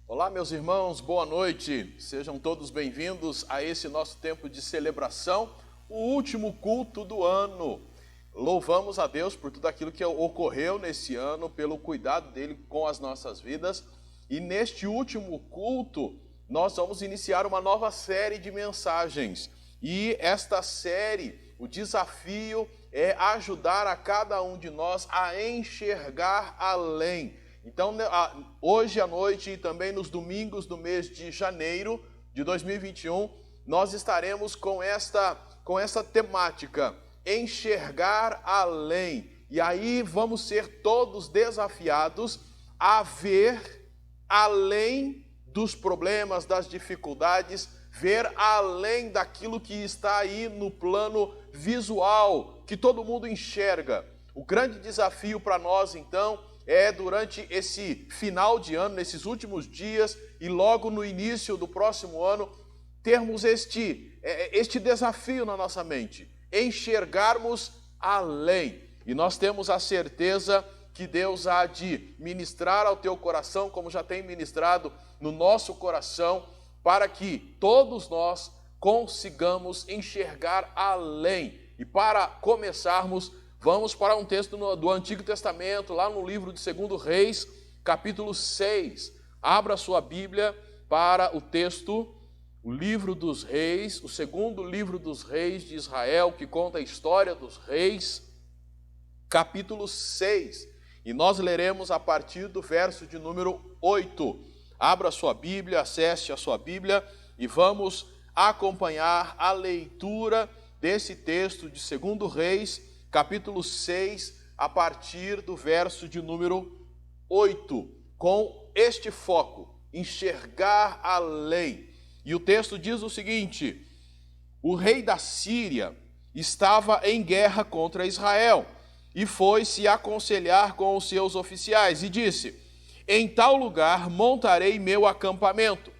Olá, meus irmãos, boa noite. Sejam todos bem-vindos a esse nosso tempo de celebração, o último culto do ano. Louvamos a Deus por tudo aquilo que ocorreu nesse ano, pelo cuidado dele com as nossas vidas. E neste último culto, nós vamos iniciar uma nova série de mensagens. E esta série, o desafio é ajudar a cada um de nós a enxergar além. Então, hoje à noite e também nos domingos do mês de janeiro de 2021, nós estaremos com essa temática, enxergar além. E aí vamos ser todos desafiados a ver além dos problemas, das dificuldades, ver além daquilo que está aí no plano visual, que todo mundo enxerga. O grande desafio para nós, então, é durante esse final de ano, nesses últimos dias e logo no início do próximo ano, termos este desafio na nossa mente, enxergarmos além. E nós temos a certeza que Deus há de ministrar ao teu coração, como já tem ministrado no nosso coração, para que todos nós consigamos enxergar além. E para começarmos, vamos para um texto do Antigo Testamento, lá no livro de 2 Reis, capítulo 6. Abra sua Bíblia para o texto, o livro dos reis, o segundo livro dos reis de Israel, que conta a história dos reis, capítulo 6. E nós leremos a partir do verso de número 8. Abra sua Bíblia, acesse a sua Bíblia e vamos acompanhar a leitura desse texto de 2 Reis, capítulo 6, a partir do verso de número 8, com este foco, enxergar além. E o texto diz o seguinte: o rei da Síria estava em guerra contra Israel e foi se aconselhar com os seus oficiais e disse: em tal lugar montarei meu acampamento.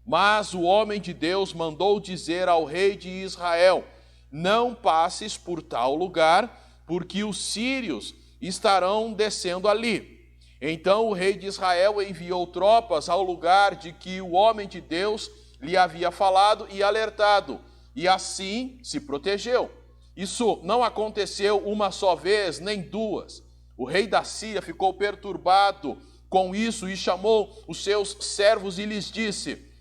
Mas o homem de Deus mandou dizer ao rei de Israel: não passes por tal lugar, porque os sírios estarão descendo ali. Então o rei de Israel enviou tropas ao lugar de que o homem de Deus lhe havia falado e alertado, e assim se protegeu. Isso não aconteceu uma só vez, nem duas. O rei da Síria ficou perturbado com isso e chamou os seus servos e lhes disse: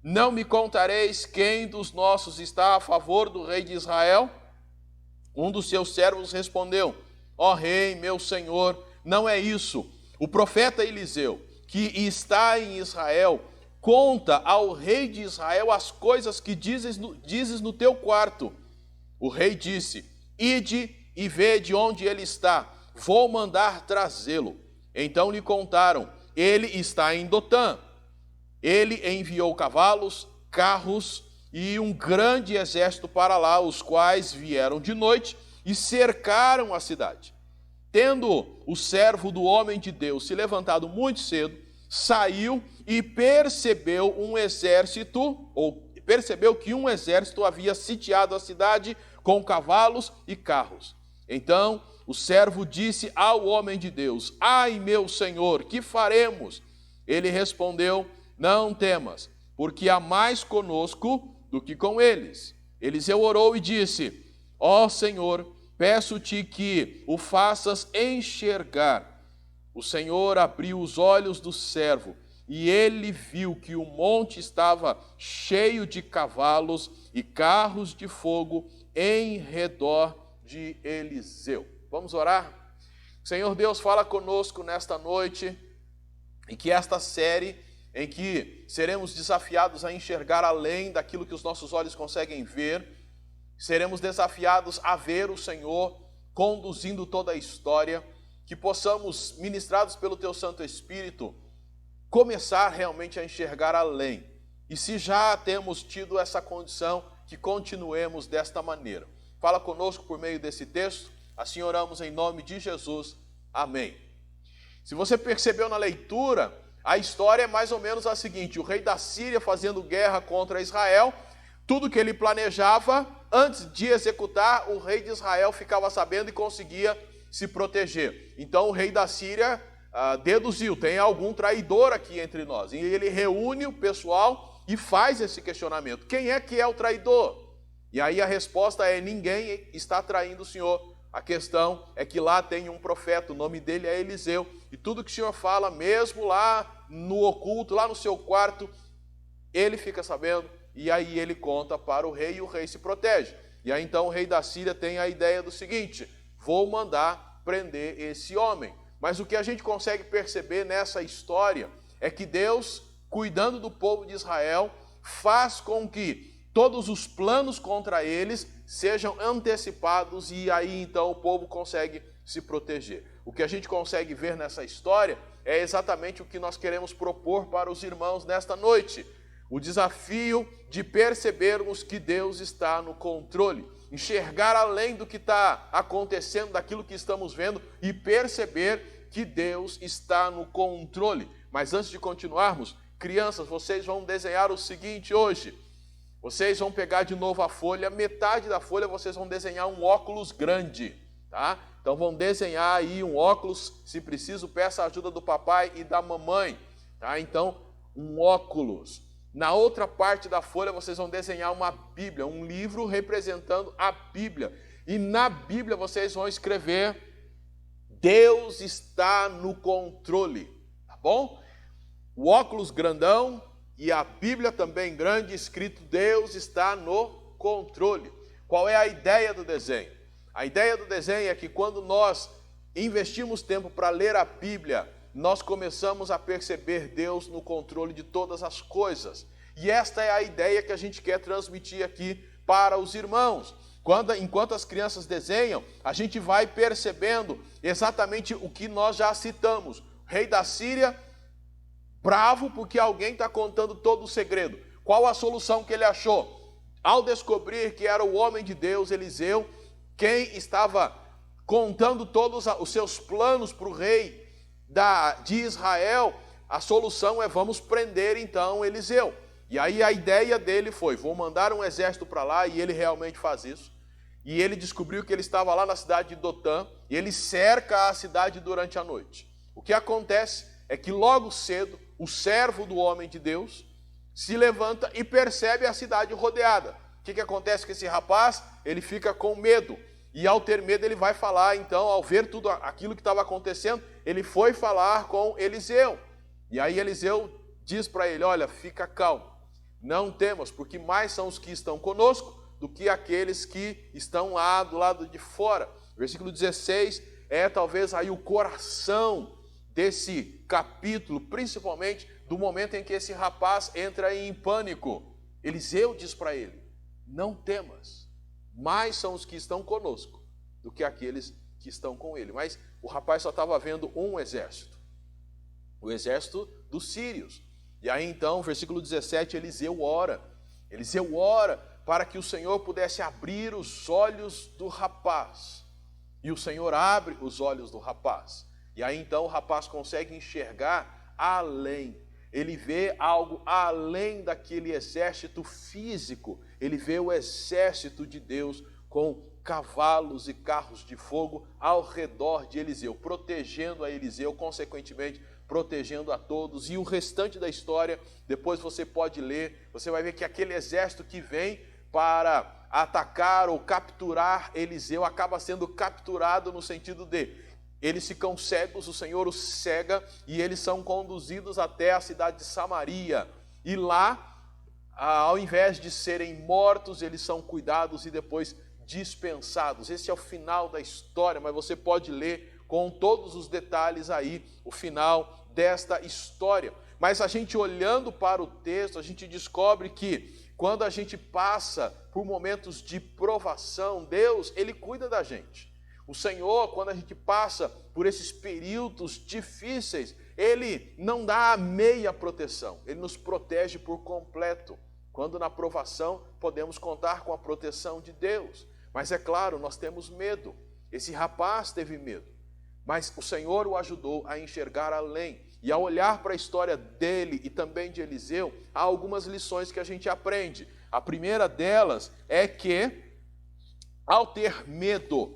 não me contareis quem dos nossos está a favor do rei de Israel? Um dos seus servos respondeu: ó rei, meu senhor, não é isso. O profeta Eliseu, que está em Israel, conta ao rei de Israel as coisas que dizes no teu quarto. O rei disse: ide e vede onde ele está, vou mandar trazê-lo. Então lhe contaram: ele está em Dotã. Ele enviou cavalos, carros e um grande exército para lá, os quais vieram de noite e cercaram a cidade. Tendo o servo do homem de Deus se levantado muito cedo, saiu e percebeu que um exército havia sitiado a cidade com cavalos e carros. Então o servo disse ao homem de Deus: ai, meu senhor, que faremos? Ele respondeu: não temas, porque há mais conosco do que com eles. Eliseu orou e disse: ó Senhor, peço-te que o faças enxergar. O Senhor abriu os olhos do servo, e ele viu que o monte estava cheio de cavalos e carros de fogo em redor de Eliseu. Vamos orar? Senhor Deus, fala conosco nesta noite, e que esta série em que seremos desafiados a enxergar além daquilo que os nossos olhos conseguem ver, seremos desafiados a ver o Senhor conduzindo toda a história, que possamos, ministrados pelo Teu Santo Espírito, começar realmente a enxergar além. E se já temos tido essa condição, que continuemos desta maneira. Fala conosco por meio desse texto, assim oramos em nome de Jesus. Amém. Se você percebeu na leitura, a história é mais ou menos a seguinte: o rei da Síria fazendo guerra contra Israel, tudo que ele planejava, antes de executar, o rei de Israel ficava sabendo e conseguia se proteger. Então o rei da Síria deduziu, tem algum traidor aqui entre nós. E ele reúne o pessoal e faz esse questionamento. Quem é que é o traidor? E aí a resposta é: ninguém está traindo o Senhor. A questão é que lá tem um profeta, o nome dele é Eliseu. E tudo que o Senhor fala, mesmo lá no oculto, lá no seu quarto, ele fica sabendo. E aí ele conta para o rei e o rei se protege. E aí então o rei da Síria tem a ideia do seguinte: vou mandar prender esse homem. Mas o que a gente consegue perceber nessa história é que Deus, cuidando do povo de Israel, faz com que todos os planos contra eles sejam antecipados e aí então o povo consegue se proteger. O que a gente consegue ver nessa história é exatamente o que nós queremos propor para os irmãos nesta noite. O desafio de percebermos que Deus está no controle, enxergar além do que está acontecendo, daquilo que estamos vendo e perceber que Deus está no controle. Mas antes de continuarmos, crianças, vocês vão desenhar o seguinte hoje. Vocês vão pegar de novo a folha, metade da folha vocês vão desenhar um óculos grande, tá? Então vão desenhar aí um óculos, se preciso, peça a ajuda do papai e da mamãe, tá? Então, um óculos. Na outra parte da folha vocês vão desenhar uma Bíblia, um livro representando a Bíblia. E na Bíblia vocês vão escrever: Deus está no controle, tá bom? O óculos grandão e a Bíblia também grande, escrito: Deus está no controle. Qual é a ideia do desenho? A ideia do desenho é que quando nós investimos tempo para ler a Bíblia, nós começamos a perceber Deus no controle de todas as coisas. E esta é a ideia que a gente quer transmitir aqui para os irmãos. Enquanto as crianças desenham, a gente vai percebendo exatamente o que nós já citamos. O rei da Síria, bravo porque alguém está contando todo o segredo. Qual a solução que ele achou? Ao descobrir que era o homem de Deus, Eliseu, quem estava contando todos os seus planos para o rei de Israel, a solução é: vamos prender então Eliseu. E aí a ideia dele foi: vou mandar um exército para lá, e ele realmente faz isso. E ele descobriu que ele estava lá na cidade de Dotã, e ele cerca a cidade durante a noite. O que acontece é que logo cedo, o servo do homem de Deus se levanta e percebe a cidade rodeada. O que acontece com esse rapaz? Ele fica com medo. E ao ter medo, ele vai falar, então, ao ver tudo aquilo que estava acontecendo, ele foi falar com Eliseu. E aí Eliseu diz para ele: olha, fica calmo, não temas, porque mais são os que estão conosco do que aqueles que estão lá do lado de fora. Versículo 16 é talvez aí o coração desse capítulo, principalmente do momento em que esse rapaz entra em pânico. Eliseu diz para ele: não temas, mais são os que estão conosco do que aqueles que estão com ele. Mas o rapaz só estava vendo um exército, o exército dos sírios. E aí então, versículo 17, Eliseu ora para que o Senhor pudesse abrir os olhos do rapaz. E o Senhor abre os olhos do rapaz. E aí então o rapaz consegue enxergar além. Ele vê algo além daquele exército físico. Ele vê o exército de Deus com cavalos e carros de fogo ao redor de Eliseu, protegendo a Eliseu, consequentemente protegendo a todos. E o restante da história, depois você pode ler, você vai ver que aquele exército que vem para atacar ou capturar Eliseu acaba sendo capturado no sentido de eles ficam cegos, o Senhor os cega e eles são conduzidos até a cidade de Samaria. E lá, ao invés de serem mortos, eles são cuidados e depois dispensados. Esse é o final da história, mas você pode ler com todos os detalhes aí o final desta história. Mas a gente olhando para o texto, a gente descobre que quando a gente passa por momentos de provação, Deus, Ele cuida da gente. O Senhor, quando a gente passa por esses períodos difíceis, Ele não dá a meia proteção, Ele nos protege por completo. Quando na provação, podemos contar com a proteção de Deus. Mas é claro, nós temos medo. Esse rapaz teve medo, mas o Senhor o ajudou a enxergar além. E ao olhar para a história dele e também de Eliseu, há algumas lições que a gente aprende. A primeira delas é que, ao ter medo,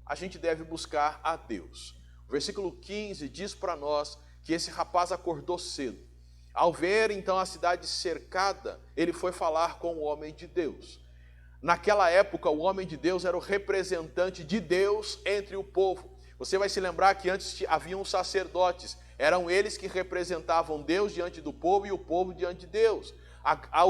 a gente deve buscar a Deus. O versículo 15 diz para nós que esse rapaz acordou cedo. Ao ver então a cidade cercada, ele foi falar com o homem de Deus. Naquela época, o homem de Deus era o representante de Deus entre o povo. Você vai se lembrar que antes haviam sacerdotes, eram eles que representavam Deus diante do povo e o povo diante de Deus.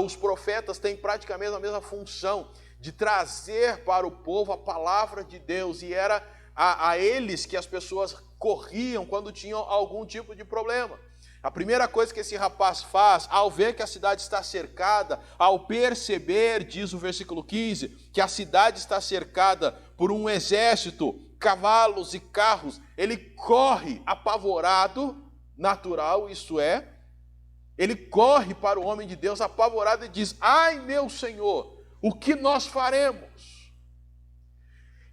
Os profetas têm praticamente a mesma função de trazer para o povo a palavra de Deus, e era a eles que as pessoas corriam quando tinham algum tipo de problema. A primeira coisa que esse rapaz faz, ao ver que a cidade está cercada, ao perceber, diz o versículo 15, que a cidade está cercada por um exército, cavalos e carros, ele corre apavorado, natural, isto é, ele corre para o homem de Deus apavorado e diz: ai meu Senhor, o que nós faremos?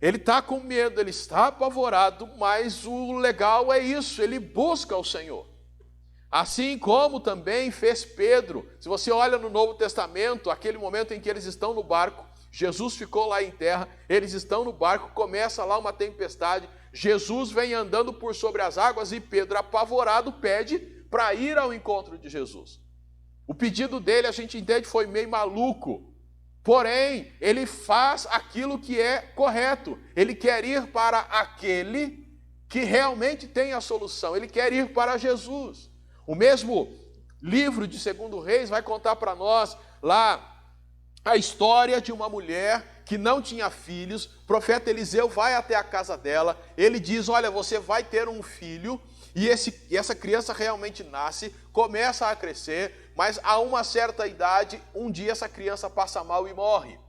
Ele está com medo, ele está apavorado, mas o legal é isso, ele busca o Senhor. Assim como também fez Pedro. Se você olha no Novo Testamento, aquele momento em que eles estão no barco, Jesus ficou lá em terra, eles estão no barco, começa lá uma tempestade, Jesus vem andando por sobre as águas e Pedro, apavorado, pede para ir ao encontro de Jesus. O pedido dele, a gente entende, foi meio maluco, porém, ele faz aquilo que é correto, ele quer ir para aquele que realmente tem a solução, ele quer ir para Jesus. O mesmo livro de 2 Reis vai contar para nós lá a história de uma mulher que não tinha filhos. O profeta Eliseu vai até a casa dela, ele diz: olha, você vai ter um filho, e essa criança realmente nasce, começa a crescer, mas a uma certa idade, um dia essa criança passa mal e morre.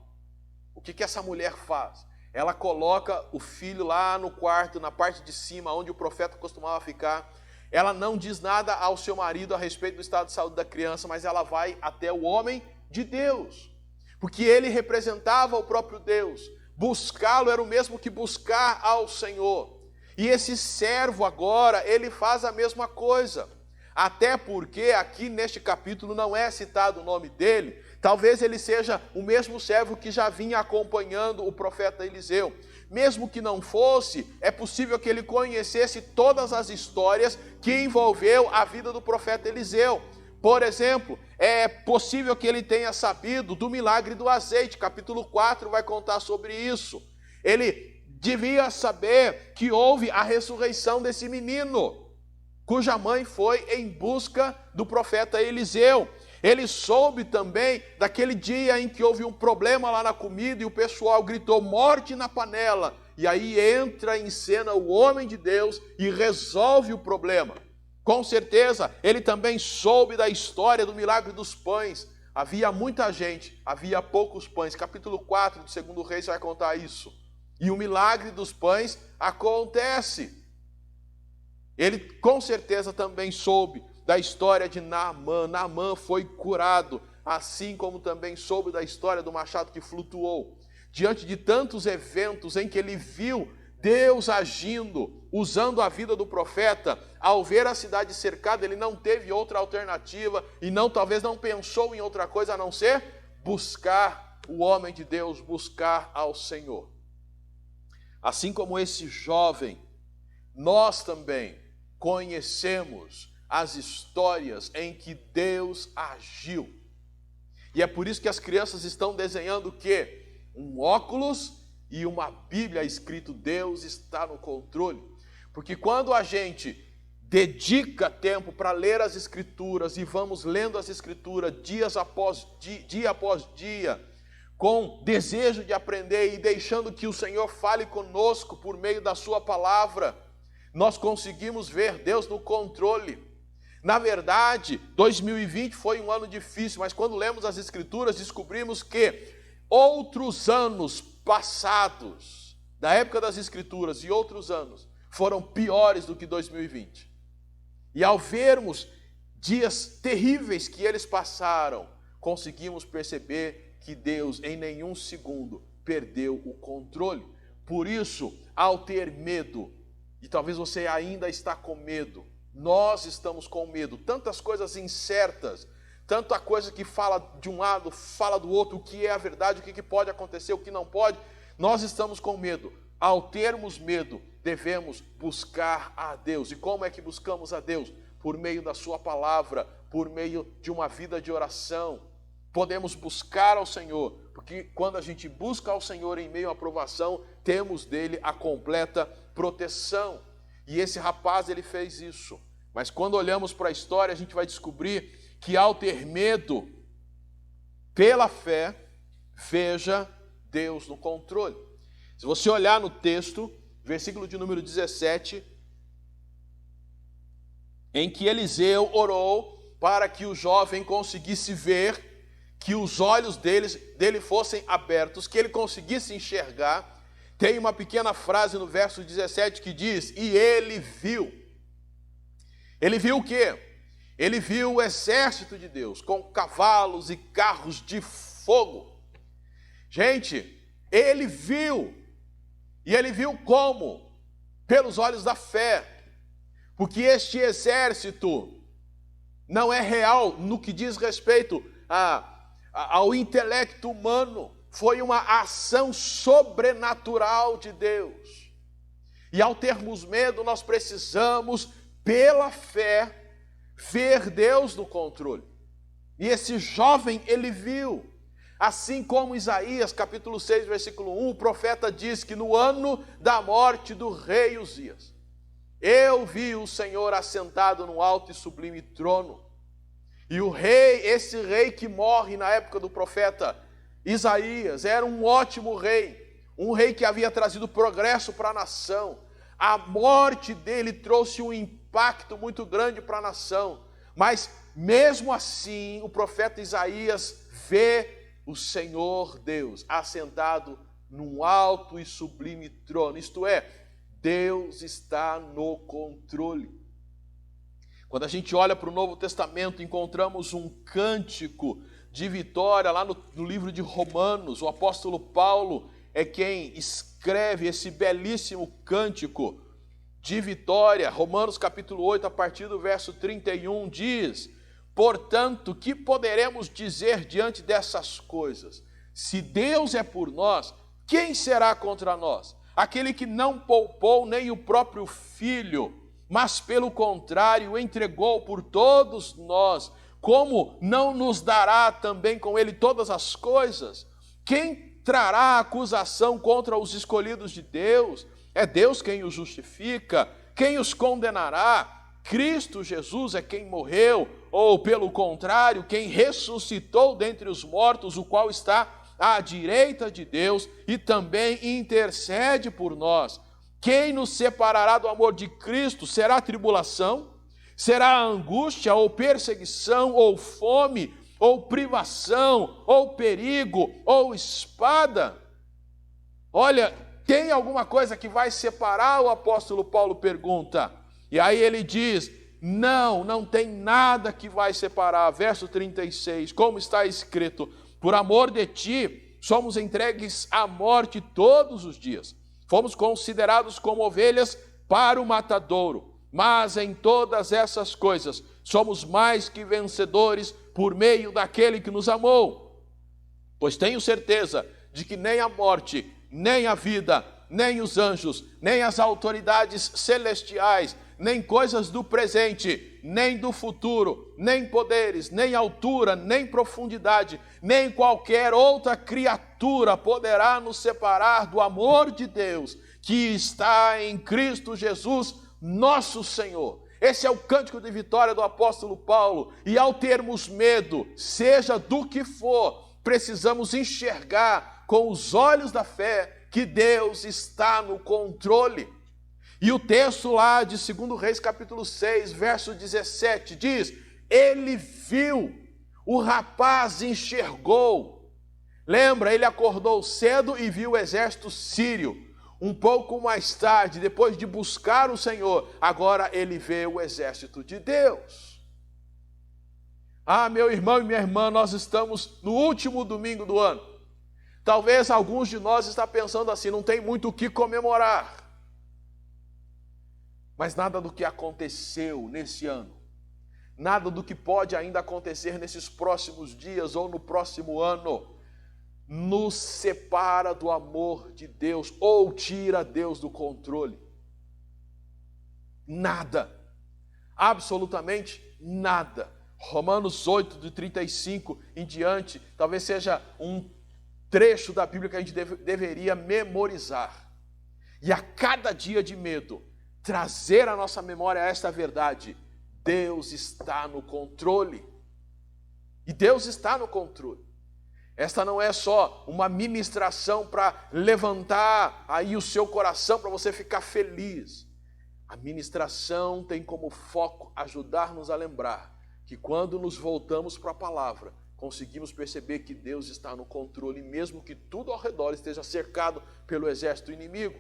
O que essa mulher faz? Ela coloca o filho lá no quarto, na parte de cima, onde o profeta costumava ficar. Ela não diz nada ao seu marido a respeito do estado de saúde da criança, mas ela vai até o homem de Deus, porque ele representava o próprio Deus. Buscá-lo era o mesmo que buscar ao Senhor. E esse servo agora, ele faz a mesma coisa. Até porque aqui neste capítulo não é citado o nome dele. Talvez ele seja o mesmo servo que já vinha acompanhando o profeta Eliseu. Mesmo que não fosse, é possível que ele conhecesse todas as histórias que envolveu a vida do profeta Eliseu. Por exemplo, é possível que ele tenha sabido do milagre do azeite. Capítulo 4 vai contar sobre isso. Ele devia saber que houve a ressurreição desse menino, cuja mãe foi em busca do profeta Eliseu. Ele soube também daquele dia em que houve um problema lá na comida e o pessoal gritou: morte na panela. E aí entra em cena o homem de Deus e resolve o problema. Com certeza, ele também soube da história do milagre dos pães. Havia muita gente, havia poucos pães. Capítulo 4 de 2 Reis vai contar isso. E o milagre dos pães acontece. Ele com certeza também soube da história de Naamã. Naamã foi curado, assim como também soube da história do machado que flutuou. Diante de tantos eventos em que ele viu Deus agindo, usando a vida do profeta, ao ver a cidade cercada, ele não teve outra alternativa e talvez não pensou em outra coisa a não ser buscar o homem de Deus, buscar ao Senhor. Assim como esse jovem, nós também conhecemos as histórias em que Deus agiu. E é por isso que as crianças estão desenhando o quê? Um óculos e uma Bíblia escrito: Deus está no controle. Porque quando a gente dedica tempo para ler as Escrituras e vamos lendo as Escrituras dia após dia, com desejo de aprender e deixando que o Senhor fale conosco por meio da sua palavra, nós conseguimos ver Deus no controle. Na verdade, 2020 foi um ano difícil, mas quando lemos as Escrituras, descobrimos que outros anos passados, da época das Escrituras e outros anos, foram piores do que 2020. E ao vermos dias terríveis que eles passaram, conseguimos perceber que Deus em nenhum segundo perdeu o controle. Por isso, ao ter medo, e talvez você ainda está com medo, nós estamos com medo, tantas coisas incertas, tanta coisa que fala de um lado, fala do outro, o que é a verdade, o que pode acontecer, o que não pode, nós estamos com medo. ao termos medo, devemos buscar a Deus. E como é que buscamos a Deus? Por meio da sua palavra, por meio de uma vida de oração. Podemos buscar ao Senhor, porque quando a gente busca ao Senhor em meio à provação, temos dele a completa proteção. E esse rapaz, ele fez isso. Mas quando olhamos para a história, a gente vai descobrir que ao ter medo, pela fé, veja Deus no controle. Se você olhar no texto, versículo de número 17, em que Eliseu orou para que o jovem conseguisse ver, que os olhos dele fossem abertos, que ele conseguisse enxergar. Tem uma pequena frase no verso 17 que diz, e ele viu. Ele viu o quê? Ele viu o exército de Deus, com cavalos e carros de fogo. Gente, ele viu. E ele viu como? Pelos olhos da fé. Porque este exército não é real no que diz respeito ao intelecto humano. Foi uma ação sobrenatural de Deus. E ao termos medo, nós precisamos, pela fé, ver Deus no controle. E esse jovem, ele viu. Assim como Isaías, capítulo 6, versículo 1, o profeta diz que no ano da morte do rei Uzias, eu vi o Senhor assentado no alto e sublime trono. E o rei, esse rei que morre na época do profeta Isaías, era um ótimo rei, um rei que havia trazido progresso para a nação. A morte dele trouxe um impacto muito grande para a nação, mas mesmo assim o profeta Isaías vê o Senhor Deus assentado num alto e sublime trono, isto é, Deus está no controle. Quando a gente olha para o Novo Testamento, encontramos um cântico de vitória lá no livro de Romanos. O apóstolo Paulo é quem escreve esse belíssimo cântico de vitória. Romanos capítulo 8, a partir do verso 31, diz: portanto, que poderemos dizer diante dessas coisas? Se Deus é por nós, quem será contra nós? Aquele que não poupou nem o próprio filho, mas pelo contrário, o entregou por todos nós, como não nos dará também com ele todas as coisas? Quem trará acusação contra os escolhidos de Deus? É Deus quem os justifica. Quem os condenará? Cristo Jesus é quem morreu, ou pelo contrário, quem ressuscitou dentre os mortos, o qual está à direita de Deus e também intercede por nós. Quem nos separará do amor de Cristo? Será a tribulação? Será a angústia, ou perseguição, ou fome, ou privação, ou perigo, ou espada? Olha, tem alguma coisa que vai separar? O apóstolo Paulo pergunta. E aí ele diz: não tem nada que vai separar. Verso 36, como está escrito: por amor de ti, somos entregues à morte todos os dias. Fomos considerados como ovelhas para o matadouro. Mas em todas essas coisas, somos mais que vencedores por meio daquele que nos amou. Pois tenho certeza de que nem a morte, nem a vida, nem os anjos, nem as autoridades celestiais, nem coisas do presente, nem do futuro, nem poderes, nem altura, nem profundidade, nem qualquer outra criatura poderá nos separar do amor de Deus que está em Cristo Jesus, nosso Senhor. Esse é o cântico de vitória do apóstolo Paulo. E ao termos medo, seja do que for, precisamos enxergar com os olhos da fé que Deus está no controle. E o texto lá de 2 Reis capítulo 6, verso 17, diz: ele viu, o rapaz enxergou. Lembra, ele acordou cedo e viu o exército sírio. Um pouco mais tarde, depois de buscar o Senhor, agora ele vê o exército de Deus. Ah, meu irmão e minha irmã, nós estamos no último domingo do ano. Talvez alguns de nós estão pensando assim: não tem muito o que comemorar. Mas nada do que aconteceu nesse ano, nada do que pode ainda acontecer nesses próximos dias ou no próximo ano, nos separa do amor de Deus ou tira Deus do controle. Nada. Absolutamente nada. Romanos 8, de 35 em diante, talvez seja um trecho da Bíblia que a gente deveria memorizar. E a cada dia de medo, trazer à nossa memória esta verdade: Deus está no controle. E Deus está no controle. Esta não é só uma ministração para levantar aí o seu coração, para você ficar feliz. A ministração tem como foco ajudar-nos a lembrar que quando nos voltamos para a palavra, conseguimos perceber que Deus está no controle, mesmo que tudo ao redor esteja cercado pelo exército inimigo.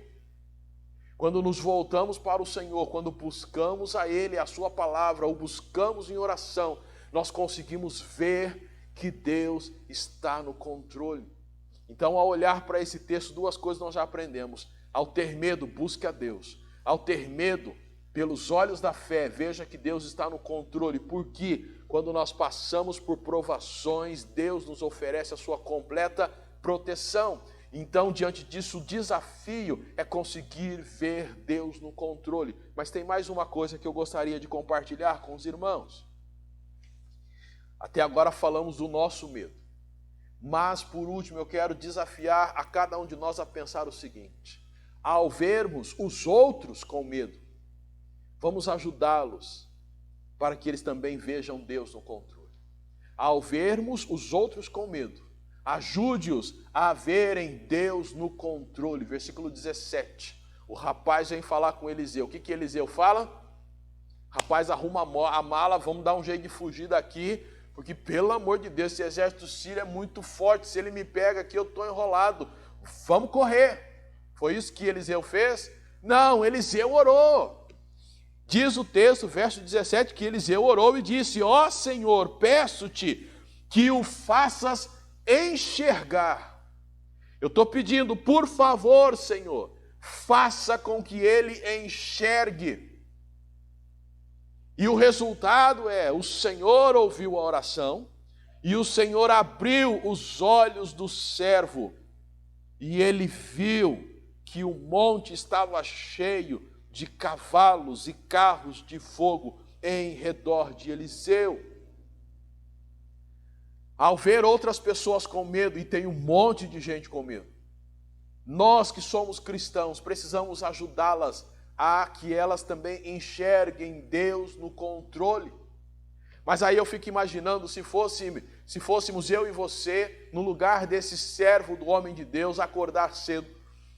Quando nos voltamos para o Senhor, quando buscamos a Ele, a sua palavra, ou buscamos em oração, nós conseguimos ver que Deus está no controle. Então, ao olhar para esse texto, duas coisas nós já aprendemos. Ao ter medo, busque a Deus. Ao ter medo, pelos olhos da fé, veja que Deus está no controle, porque quando nós passamos por provações, Deus nos oferece a sua completa proteção. Então, diante disso, o desafio é conseguir ver Deus no controle. Mas tem mais uma coisa que eu gostaria de compartilhar com os irmãos. Até agora falamos do nosso medo. Mas, por último, eu quero desafiar a cada um de nós a pensar o seguinte: ao vermos os outros com medo, vamos ajudá-los para que eles também vejam Deus no controle. Ao vermos os outros com medo, ajude-os a verem Deus no controle. Versículo 17. O rapaz vem falar com Eliseu. O que Eliseu fala? Rapaz, arruma a mala, vamos dar um jeito de fugir daqui, porque, pelo amor de Deus, esse exército sírio é muito forte. Se ele me pega aqui, eu estou enrolado. Vamos correr. Foi isso que Eliseu fez? Não, Eliseu orou. Diz o texto, verso 17, que Eliseu orou e disse: ó Senhor, peço-te que o faças enxergar. Eu estou pedindo, por favor, Senhor, faça com que ele enxergue. E o resultado é, o Senhor ouviu a oração, e o Senhor abriu os olhos do servo, e ele viu que o monte estava cheio de cavalos e carros de fogo em redor de Eliseu. Ao ver outras pessoas com medo, e tem um monte de gente com medo, nós que somos cristãos precisamos ajudá-las a que elas também enxerguem Deus no controle. Mas aí eu fico imaginando se fôssemos eu e você no lugar desse servo do homem de Deus, acordar cedo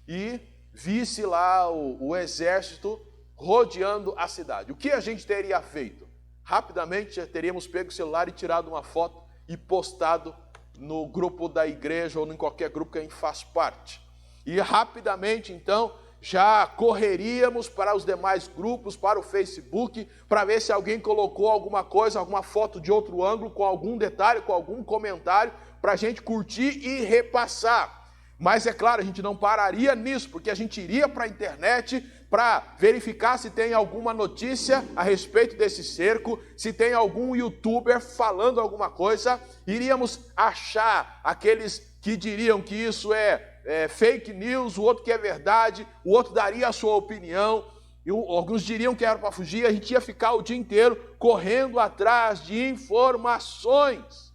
e visse lá o exército rodeando a cidade. O que a gente teria feito? Rapidamente já teríamos pego o celular e tirado uma foto e postado no grupo da igreja ou em qualquer grupo que a gente faz parte. E rapidamente, então, já correríamos para os demais grupos, para o Facebook, para ver se alguém colocou alguma coisa, alguma foto de outro ângulo, com algum detalhe, com algum comentário, para a gente curtir e repassar. Mas é claro, a gente não pararia nisso, porque a gente iria para a internet para verificar se tem alguma notícia a respeito desse cerco, se tem algum youtuber falando alguma coisa. Iríamos achar aqueles que diriam que isso é fake news, o outro que é verdade, o outro daria a sua opinião, e alguns diriam que era para fugir. A gente ia ficar o dia inteiro correndo atrás de informações.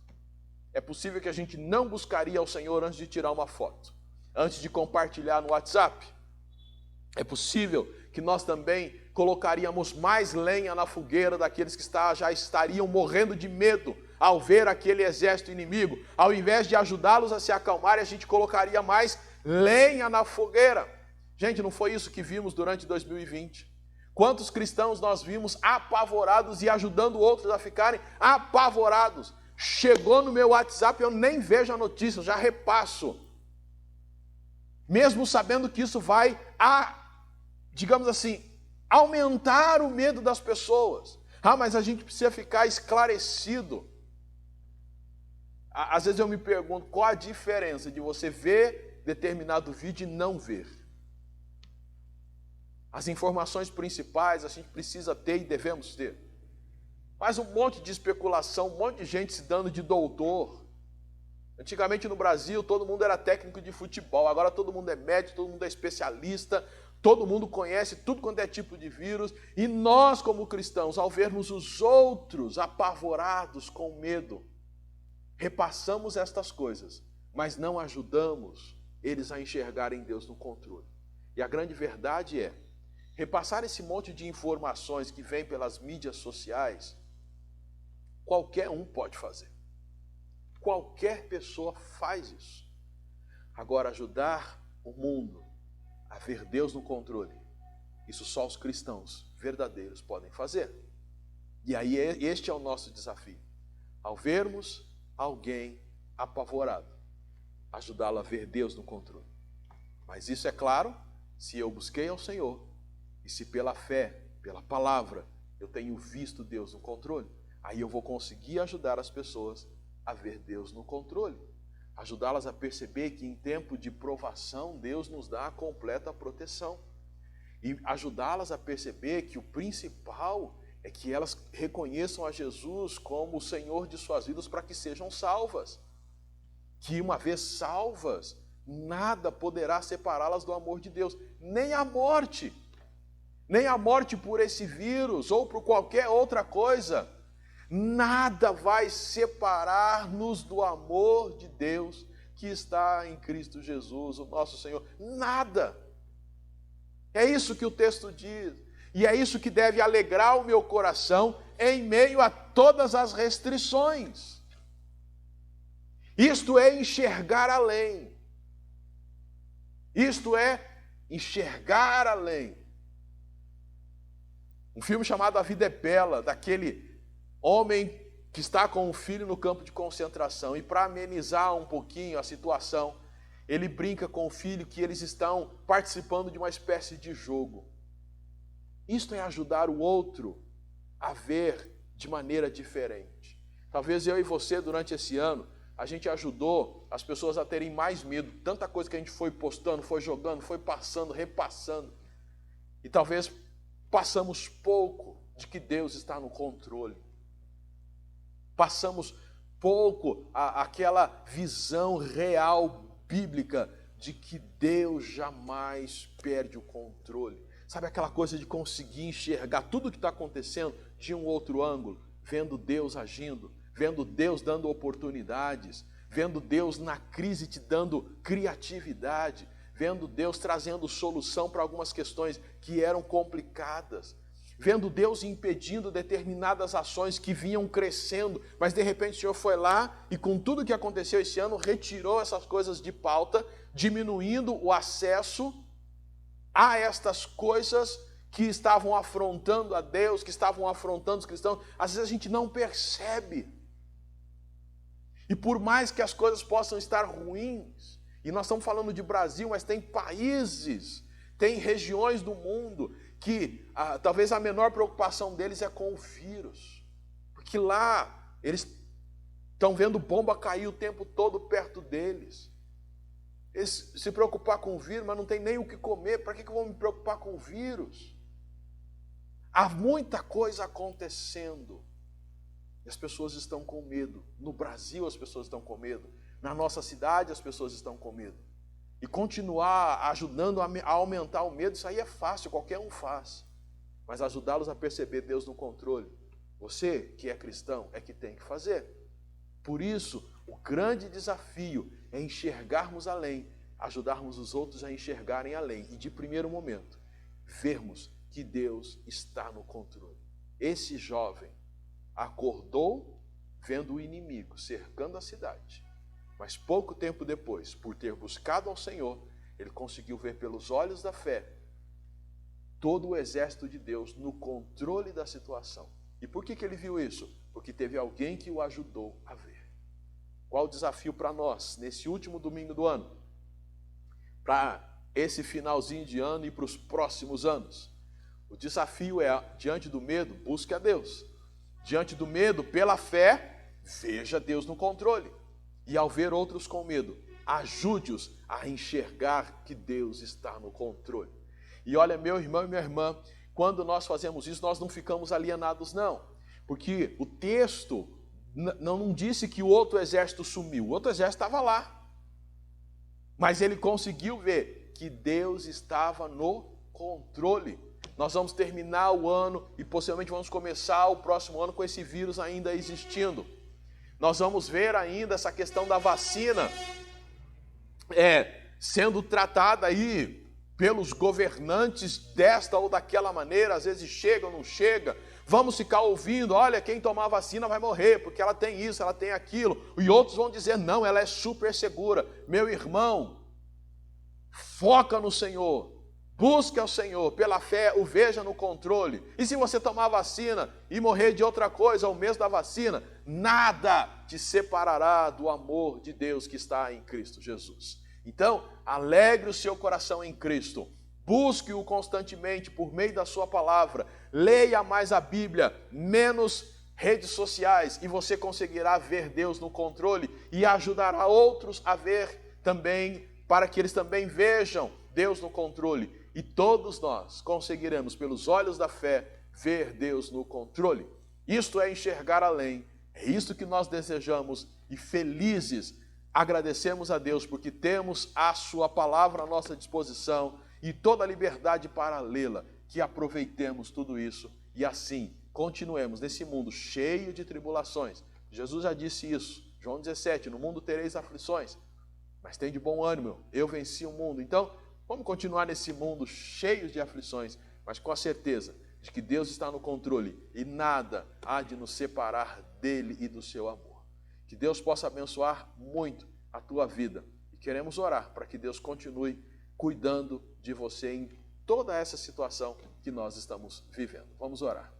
É possível que a gente não buscaria ao Senhor antes de tirar uma foto, antes de compartilhar no WhatsApp. É possível que nós também colocaríamos mais lenha na fogueira daqueles que já estariam morrendo de medo ao ver aquele exército inimigo. Ao invés de ajudá-los a se acalmarem, a gente colocaria mais lenha na fogueira. Gente, não foi isso que vimos durante 2020? Quantos cristãos nós vimos apavorados e ajudando outros a ficarem apavorados? Chegou no meu WhatsApp, eu nem vejo a notícia, eu já repasso. Mesmo sabendo que isso vai, digamos assim, aumentar o medo das pessoas. Mas a gente precisa ficar esclarecido. Às vezes eu me pergunto qual a diferença de você ver determinado vídeo e não ver. As informações principais a gente precisa ter e devemos ter. Mas um monte de especulação, um monte de gente se dando de doutor. Antigamente no Brasil todo mundo era técnico de futebol, agora todo mundo é médico, todo mundo é especialista, todo mundo conhece tudo quanto é tipo de vírus, e nós como cristãos, ao vermos os outros apavorados com medo, repassamos estas coisas, mas não ajudamos eles a enxergarem Deus no controle. E a grande verdade é, repassar esse monte de informações que vem pelas mídias sociais, qualquer um pode fazer. Qualquer pessoa faz isso. Agora, ajudar o mundo a ver Deus no controle, isso só os cristãos verdadeiros podem fazer. E aí este é o nosso desafio. Ao vermos alguém apavorado, ajudá-lo a ver Deus no controle. Mas isso é claro, se eu busquei ao Senhor, e se pela fé, pela palavra, eu tenho visto Deus no controle, aí eu vou conseguir ajudar as pessoas a ver Deus no controle, ajudá-las a perceber que em tempo de provação Deus nos dá a completa proteção, e ajudá-las a perceber que o principal é que elas reconheçam a Jesus como o Senhor de suas vidas para que sejam salvas, que uma vez salvas, nada poderá separá-las do amor de Deus, nem a morte por esse vírus ou por qualquer outra coisa. Nada vai separar-nos do amor de Deus que está em Cristo Jesus, o nosso Senhor. Nada. É isso que o texto diz. E é isso que deve alegrar o meu coração em meio a todas as restrições. Isto é enxergar além. Isto é enxergar além. Um filme chamado A Vida é Bela, daquele homem que está com o filho no campo de concentração, e para amenizar um pouquinho a situação, ele brinca com o filho que eles estão participando de uma espécie de jogo. Isto é ajudar o outro a ver de maneira diferente. Talvez eu e você, durante esse ano, a gente ajudou as pessoas a terem mais medo. Tanta coisa que a gente foi postando, foi jogando, foi passando, repassando. E talvez passamos pouco de que Deus está no controle. Passamos pouco aquela visão real bíblica de que Deus jamais perde o controle. Sabe aquela coisa de conseguir enxergar tudo o que está acontecendo de um outro ângulo, vendo Deus agindo, vendo Deus dando oportunidades, vendo Deus na crise te dando criatividade, vendo Deus trazendo solução para algumas questões que eram complicadas, vendo Deus impedindo determinadas ações que vinham crescendo, mas de repente o Senhor foi lá e com tudo que aconteceu esse ano, retirou essas coisas de pauta, diminuindo o acesso a estas coisas que estavam afrontando a Deus, que estavam afrontando os cristãos. Às vezes a gente não percebe. E por mais que as coisas possam estar ruins, e nós estamos falando de Brasil, mas tem países, tem regiões do mundo que talvez a menor preocupação deles é com o vírus. Porque lá eles estão vendo bomba cair o tempo todo perto deles. Eles se preocupar com o vírus, mas não tem nem o que comer, para que eu vou me preocupar com o vírus? Há muita coisa acontecendo. E as pessoas estão com medo. No Brasil as pessoas estão com medo. Na nossa cidade as pessoas estão com medo. E continuar ajudando a aumentar o medo, isso aí é fácil, qualquer um faz. Mas ajudá-los a perceber Deus no controle, você que é cristão é que tem que fazer. Por isso, o grande desafio é enxergarmos além, ajudarmos os outros a enxergarem além. E de primeiro momento, vermos que Deus está no controle. Esse jovem acordou vendo o inimigo cercando a cidade. Mas pouco tempo depois, por ter buscado ao Senhor, ele conseguiu ver pelos olhos da fé todo o exército de Deus no controle da situação. E por que ele viu isso? Porque teve alguém que o ajudou a ver. Qual o desafio para nós, nesse último domingo do ano? Para esse finalzinho de ano e para os próximos anos. O desafio é, diante do medo, busque a Deus. Diante do medo, pela fé, veja Deus no controle. E ao ver outros com medo, ajude-os a enxergar que Deus está no controle. E olha, meu irmão e minha irmã, quando nós fazemos isso, nós não ficamos alienados, não. Porque o texto não disse que o outro exército sumiu, o outro exército estava lá. Mas ele conseguiu ver que Deus estava no controle. Nós vamos terminar o ano e possivelmente vamos começar o próximo ano com esse vírus ainda existindo. Nós vamos ver ainda essa questão da vacina sendo tratada aí pelos governantes desta ou daquela maneira, às vezes chega ou não chega. Vamos ficar ouvindo, olha, quem tomar vacina vai morrer, porque ela tem isso, ela tem aquilo. E outros vão dizer, não, ela é super segura. Meu irmão, foca no Senhor, busque ao Senhor, pela fé, o veja no controle. E se você tomar vacina e morrer de outra coisa ao mês da vacina, nada te separará do amor de Deus que está em Cristo Jesus. Então, alegre o seu coração em Cristo, busque-o constantemente por meio da sua palavra, leia mais a Bíblia, menos redes sociais, e você conseguirá ver Deus no controle e ajudará outros a ver também, para que eles também vejam Deus no controle. E todos nós conseguiremos, pelos olhos da fé, ver Deus no controle. Isto é enxergar além, é isto que nós desejamos, e felizes agradecemos a Deus porque temos a sua palavra à nossa disposição e toda a liberdade para lê-la, que aproveitemos tudo isso e assim continuemos nesse mundo cheio de tribulações. Jesus já disse isso, João 17, no mundo tereis aflições, mas tem de bom ânimo, eu venci o mundo. Então, vamos continuar nesse mundo cheio de aflições, mas com a certeza de que Deus está no controle e nada há de nos separar dele e do seu amor. Que Deus possa abençoar muito a tua vida. E queremos orar para que Deus continue cuidando de você em toda essa situação que nós estamos vivendo. Vamos orar.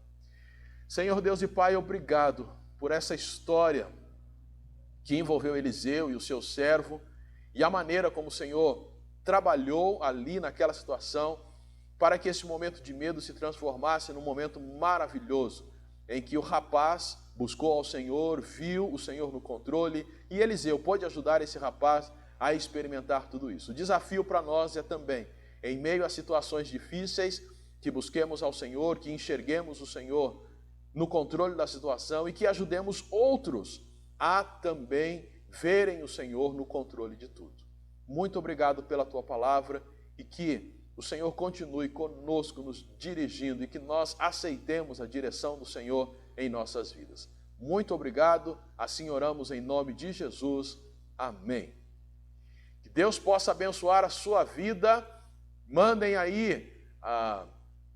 Senhor Deus e Pai, obrigado por essa história que envolveu Eliseu e o seu servo e a maneira como o Senhor trabalhou ali naquela situação para que esse momento de medo se transformasse num momento maravilhoso, em que o rapaz buscou ao Senhor, viu o Senhor no controle, e Eliseu pôde ajudar esse rapaz a experimentar tudo isso. O desafio para nós é também, em meio a situações difíceis, que busquemos ao Senhor, que enxerguemos o Senhor no controle da situação e que ajudemos outros a também verem o Senhor no controle de tudo. Muito obrigado pela tua palavra e que o Senhor continue conosco, nos dirigindo e que nós aceitemos a direção do Senhor em nossas vidas. Muito obrigado, assim oramos em nome de Jesus. Amém. Que Deus possa abençoar a sua vida. Mandem aí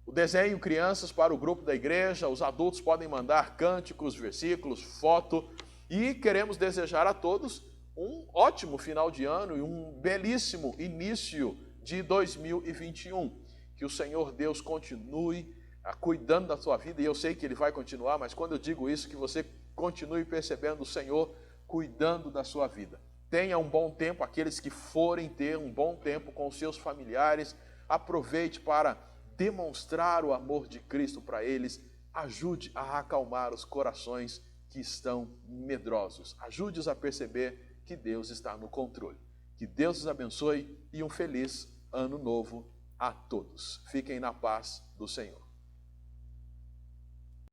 o desenho crianças para o grupo da igreja, os adultos podem mandar cânticos, versículos, foto, e queremos desejar a todos um ótimo final de ano e um belíssimo início de 2021. Que o Senhor Deus continue cuidando da sua vida, e eu sei que Ele vai continuar, mas quando eu digo isso, que você continue percebendo o Senhor cuidando da sua vida. Tenha um bom tempo, aqueles que forem ter um bom tempo com os seus familiares, aproveite para demonstrar o amor de Cristo para eles, ajude a acalmar os corações que estão medrosos, ajude-os a perceber que Deus está no controle. Que Deus os abençoe e um feliz ano novo a todos. Fiquem na paz do Senhor.